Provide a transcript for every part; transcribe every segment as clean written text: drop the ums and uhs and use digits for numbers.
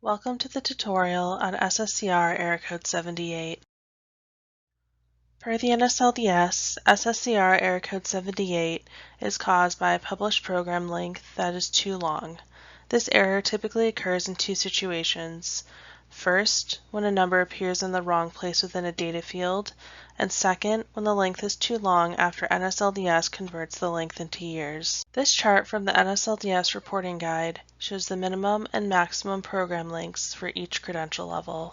Welcome to the tutorial on SSCR Error Code 78. Per the NSLDS, SSCR Error Code 78 is caused by a published program length that is too long. This error typically occurs in two situations. First, when a number appears in the wrong place within a data field, and second, when the length is too long after NSLDS converts the length into years. This chart from the NSLDS reporting guide shows the minimum and maximum program lengths for each credential level.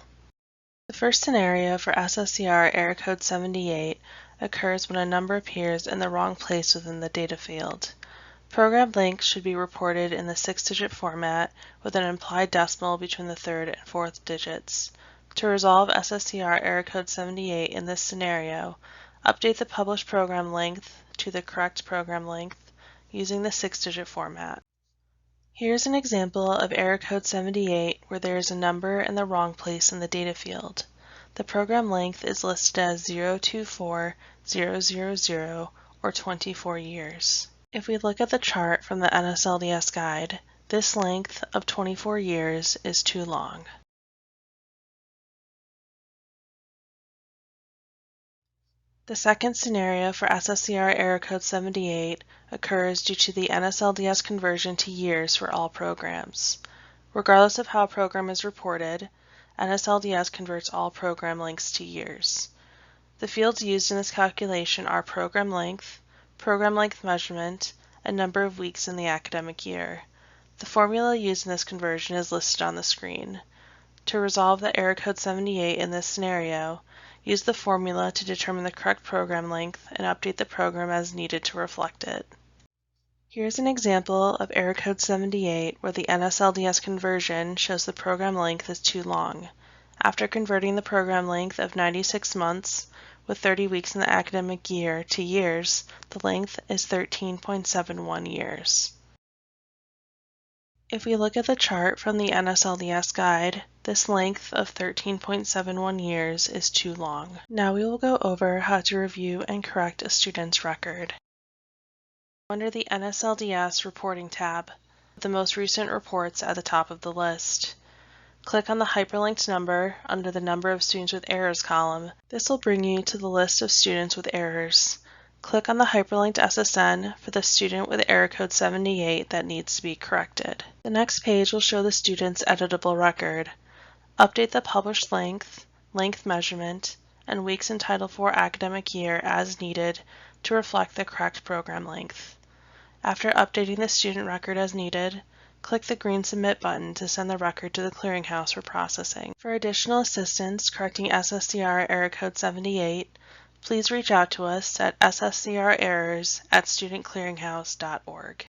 The first scenario for SSCR Error Code 78 occurs when a number appears in the wrong place within the data field. Program length should be reported in the 6-digit format with an implied decimal between the third and fourth digits. To resolve SSCR Error Code 78 in this scenario, update the published program length to the correct program length using the 6-digit format. Here's an example of Error Code 78 where there is a number in the wrong place in the data field. The program length is listed as 024000 or 24 years. If we look at the chart from the NSLDS guide, this length of 24 years is too long. The second scenario for SSCR Error Code 78 occurs due to the NSLDS conversion to years for all programs. Regardless of how a program is reported, NSLDS converts all program lengths to years. The fields used in this calculation are program length measurement, and number of weeks in the academic year. The formula used in this conversion is listed on the screen. To resolve the Error Code 78 in this scenario, use the formula to determine the correct program length and update the program as needed to reflect it. Here's an example of Error Code 78 where the NSLDS conversion shows the program length is too long. After converting the program length of 96 months with 30 weeks in the academic year to years, the length is 13.71 years. If we look at the chart from the NSLDS guide, this length of 13.71 years is too long. Now we will go over how to review and correct a student's record. Under the NSLDS Reporting tab, the most recent reports at the top of the list. Click on the hyperlinked number under the Number of Students with Errors column. This will bring you to the list of students with errors. Click on the hyperlinked SSN for the student with Error Code 78 that needs to be corrected. The next page will show the student's editable record. Update the published length measurement, and weeks in Title IV academic year as needed to reflect the correct program length. After updating the student record as needed, click the green Submit button to send the record to the Clearinghouse for processing. For additional assistance correcting SSCR Error Code 78, please reach out to us at sscrerrors@studentclearinghouse.org.